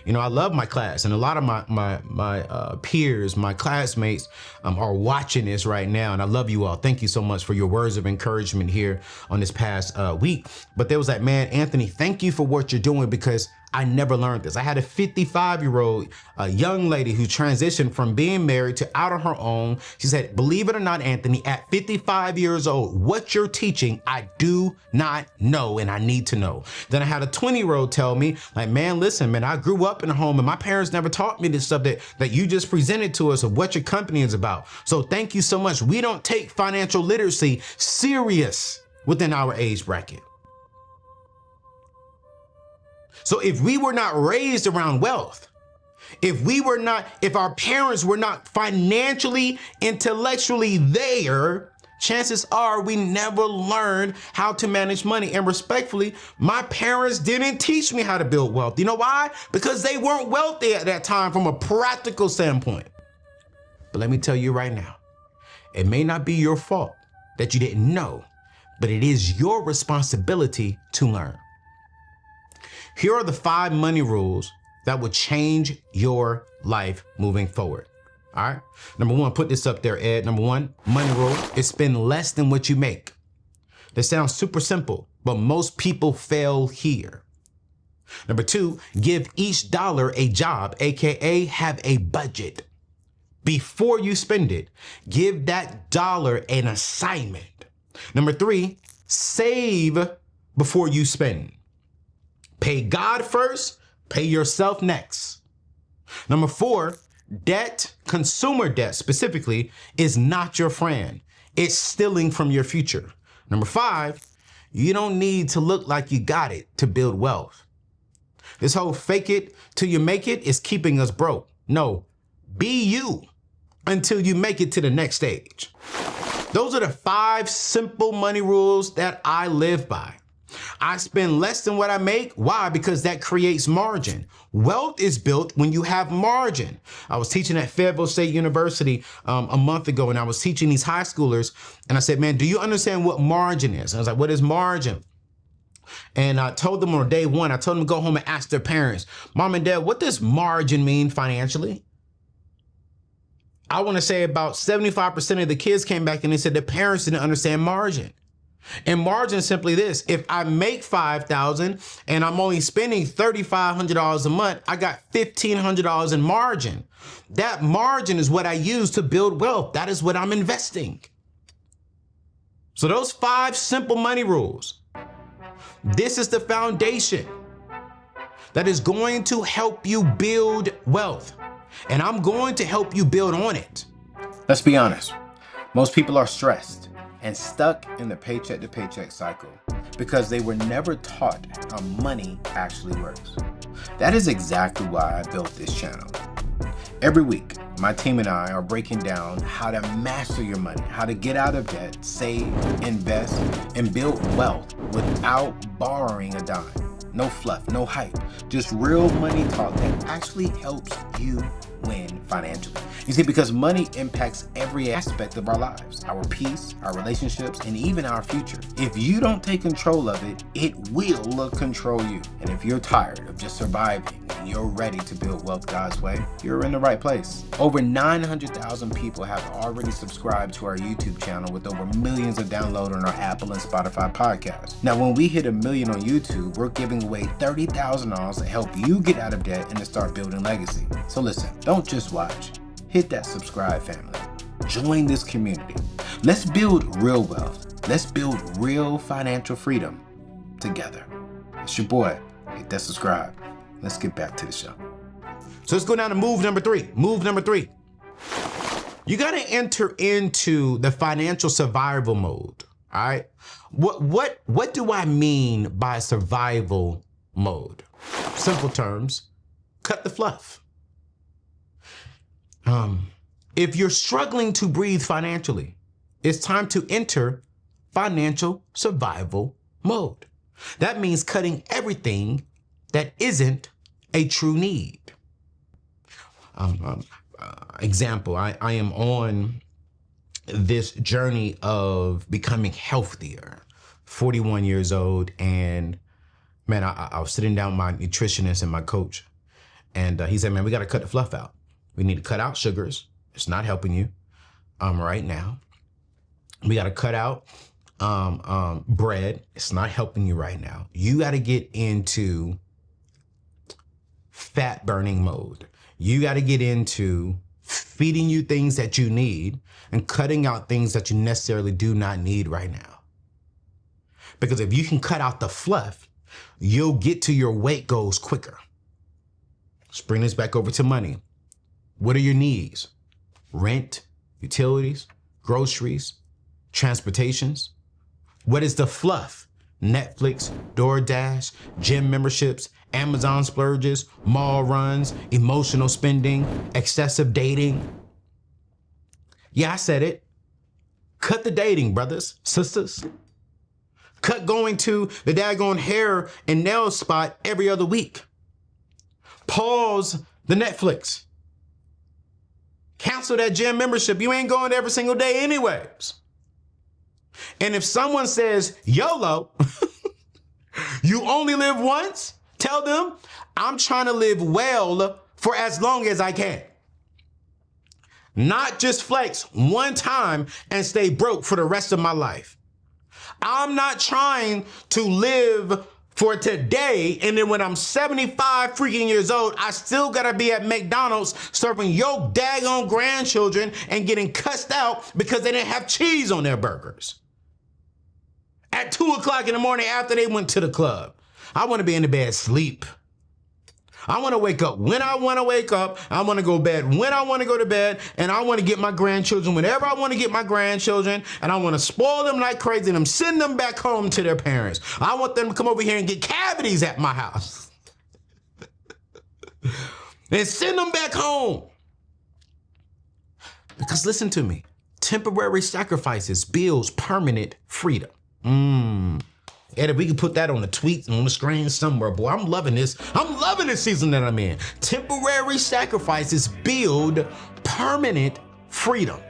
You know, I love my class, and a lot of my peers, my classmates are watching this right now, and I love you all. Thank you so much for your words of encouragement here on this past week. But there was that, man, Anthony, thank you for what you're doing, because I never learned this. I had a 55-year-old young lady who transitioned from being married to out on her own. She said, believe it or not, Anthony, at 55 years old, what you're teaching, I do not know, and I need to know. Then I had a 20-year-old tell me, like, man, listen, man, I grew up in a home and my parents never taught me this stuff that you just presented to us of what your company is about. So thank you so much. We don't take financial literacy serious within our age bracket. So if we were not raised around wealth, if our parents were not financially, intellectually there, chances are we never learned how to manage money. And respectfully, my parents didn't teach me how to build wealth. You know why? Because they weren't wealthy at that time from a practical standpoint. But let me tell you right now, it may not be your fault that you didn't know, but it is your responsibility to learn. Here are the 5 money rules that will change your life moving forward. All right. Number 1, put this up there, Ed. Number 1, money rule is spend less than what you make. This sounds super simple, but most people fail here. Number 2, give each dollar a job, AKA have a budget. Before you spend it, give that dollar an assignment. Number 3, save before you spend. Pay God first, pay yourself next. Number 4, debt, consumer debt specifically, is not your friend. It's stealing from your future. Number 5, you don't need to look like you got it to build wealth. This whole fake it till you make it is keeping us broke. No, be you until you make it to the next stage. Those are the 5 simple money rules that I live by. I spend less than what I make. Why? Because that creates margin. Wealth is built when you have margin. I was teaching at Fayetteville State University a month ago, and I was teaching these high schoolers, and I said, man, do you understand what margin is? And I was like, what is margin? And I told them on day 1, I told them to go home and ask their parents, Mom and Dad, what does margin mean financially? I want to say about 75% of the kids came back and they said their parents didn't understand margin. And margin is simply this: if I make $5,000 and I'm only spending $3,500 a month, I got $1,500 in margin. That margin is what I use to build wealth. That is what I'm investing. So those 5 simple money rules, this is the foundation that is going to help you build wealth. And I'm going to help you build on it. Let's be honest. Most people are stressed and stuck in the paycheck to paycheck cycle because they were never taught how money actually works. That is exactly why I built this channel. Every week, my team and I are breaking down how to master your money, how to get out of debt, save, invest, and build wealth without borrowing a dime. No fluff, no hype, just real money talk that actually helps you win financially. You see, because money impacts every aspect of our lives, our peace, our relationships, and even our future. If you don't take control of it, it will control you. And if you're tired of just surviving and you're ready to build wealth God's way, you're in the right place. Over 900,000 people have already subscribed to our YouTube channel, with over millions of downloads on our Apple and Spotify podcasts. Now, when we hit 1 million on YouTube, we're giving away $30,000 to help you get out of debt and to start building legacy. So listen, don't just watch. Hit that subscribe, family. Join this community. Let's build real wealth. Let's build real financial freedom together. It's your boy. Hit that subscribe. Let's get back to the show. So let's go down to move number 3. Move number 3. You got to enter into the financial survival mode. All right. What do I mean by survival mode? Simple terms, cut the fluff. If you're struggling to breathe financially, it's time to enter financial survival mode. That means cutting everything that isn't a true need. Example, I am on this journey of becoming healthier, 41 years old, and man, I was sitting down with my nutritionist and my coach, And he said, man, we got to cut the fluff out. We need to cut out sugars. It's not helping you right now. We got to cut out bread. It's not helping you right now. You got to get into fat burning mode. You got to get into feeding you things that you need and cutting out things that you necessarily do not need right now. Because if you can cut out the fluff, you'll get to your weight goals quicker. Let's bring this back over to money. What are your needs? Rent, utilities, groceries, transportations. What is the fluff? Netflix, DoorDash, gym memberships, Amazon splurges, mall runs, emotional spending, excessive dating. Yeah, I said it. Cut the dating, brothers, sisters. Cut going to the daggone hair and nail spot every other week. Pause the Netflix. Cancel that gym membership. You ain't going every single day anyways. And if someone says YOLO, you only live once, tell them I'm trying to live well for as long as I can. Not just flex one time and stay broke for the rest of my life. I'm not trying to live for today, and then when I'm 75 freaking years old, I still gotta be at McDonald's serving your daggone grandchildren and getting cussed out because they didn't have cheese on their burgers. At 2 o'clock in the morning after they went to the club. I wanna be in the bed sleep. I wanna wake up when I wanna wake up. I wanna go to bed when I wanna go to bed. And I wanna get my grandchildren whenever I wanna get my grandchildren. And I wanna spoil them like crazy and I'm sending them back home to their parents. I want them to come over here and get cavities at my house. And send them back home. Because listen to me, temporary sacrifices builds permanent freedom. And if we could put that on the tweet and on the screen somewhere, boy, I'm loving this. I'm loving this season that I'm in. Temporary sacrifices build permanent freedom.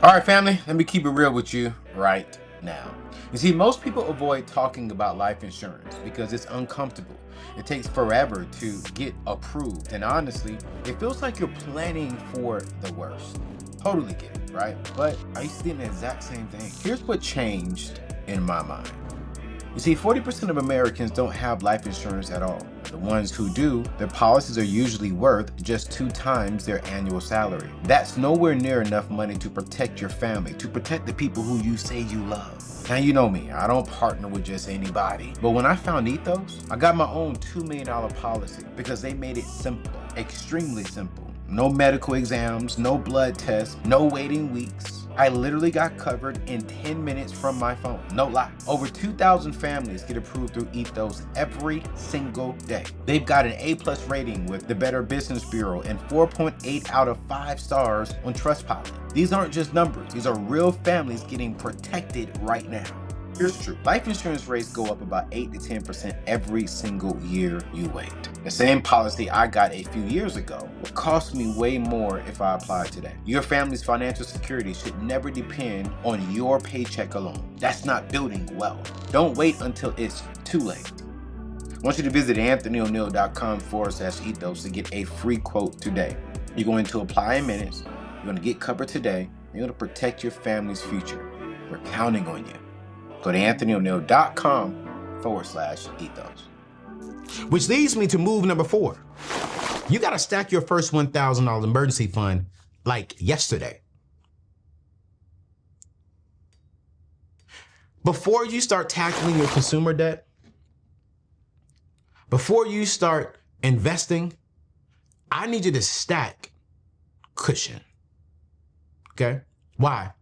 All right, family, let me keep it real with you right now. You see, most people avoid talking about life insurance because it's uncomfortable. It takes forever to get approved. And honestly, it feels like you're planning for the worst. Totally get it, right? But I used to do the exact same thing. Here's what changed in my mind. You see, 40% of Americans don't have life insurance at all. The ones who do, their policies are usually worth just 2 times their annual salary. That's nowhere near enough money to protect your family, to protect the people who you say you love. Now, you know me, I don't partner with just anybody. But when I found Ethos, I got my own $2 million policy because they made it simple, extremely simple. No medical exams, no blood tests, no waiting weeks. I literally got covered in 10 minutes from my phone. No lie. Over 2,000 families get approved through Ethos every single day. They've got an A+ rating with the Better Business Bureau and 4.8 out of 5 stars on Trustpilot. These aren't just numbers. These are real families getting protected right now. Here's true. Life insurance rates go up about 8 to 10% every single year you wait. The same policy I got a few years ago will cost me way more if I apply today. Your family's financial security should never depend on your paycheck alone. That's not building wealth. Don't wait until it's too late. I want you to visit anthonyoneal.com/ethos to get a free quote today. You're going to apply in minutes. You're going to get covered today. You're going to protect your family's future. We're counting on you. Go to anthonyoneal.com/ethos. Which leads me to move number 4. You got to stack your first $1,000 emergency fund like yesterday. Before you start tackling your consumer debt, before you start investing, I need you to stack cushion. Okay? Why?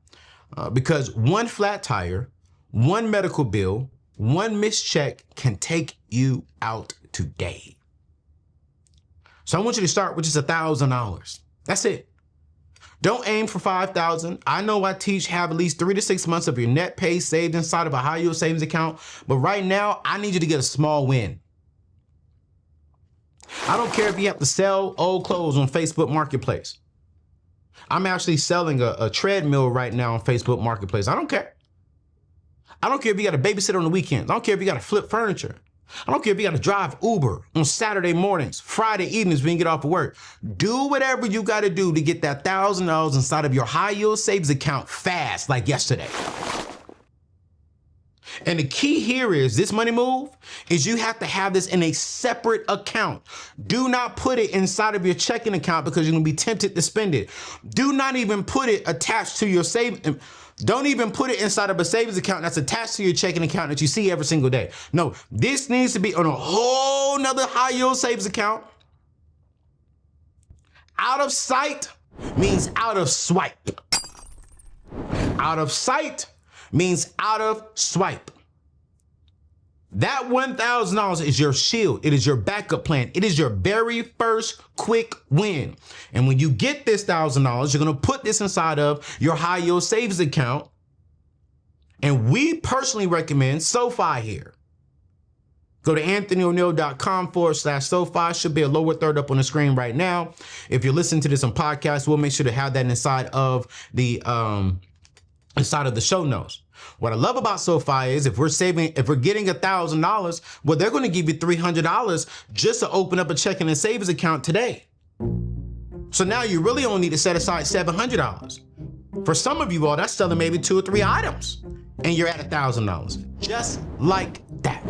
Because one flat tire, one medical bill, one missed check can take you out today. So I want you to start with just $1,000. That's it. Don't aim for $5,000. I know I teach have at least 3 to 6 months of your net pay saved inside of a high yield savings account. But right now, I need you to get a small win. I don't care if you have to sell old clothes on Facebook Marketplace. I'm actually selling a treadmill right now on Facebook Marketplace. I don't care. I don't care if you got a babysitter on the weekends. I don't care if you got to flip furniture. I don't care if you got to drive Uber on Saturday mornings, Friday evenings when you get off of work. Do whatever you got to do to get that $1,000 inside of your high yield savings account fast, like yesterday. And the key here is this money move is you have to have this in a separate account. Do not put it inside of your checking account because you're going to be tempted to spend it. Do not even put it attached to your savings. Don't even put it inside of a savings account that's attached to your checking account that you see every single day. No, this needs to be on a whole nother high yield savings account. Out of sight means out of swipe. Out of sight means out of swipe. That $1,000 is your shield. It is your backup plan. It is your very first quick win. And when you get this $1,000, you're going to put this inside of your high yield savings account. And we personally recommend SoFi here. Go to anthonyoneal.com/SoFi. Should be a lower third up on the screen right now. If you're listening to this on podcast, we'll make sure to have that inside of the show notes. What I love about SoFi is if we're getting $1,000, well, they're going to give you $300 just to open up a checking and savings account today. So now you really only need to set aside $700. For some of you all, that's selling maybe 2 or 3 items and you're at $1,000. Just like that.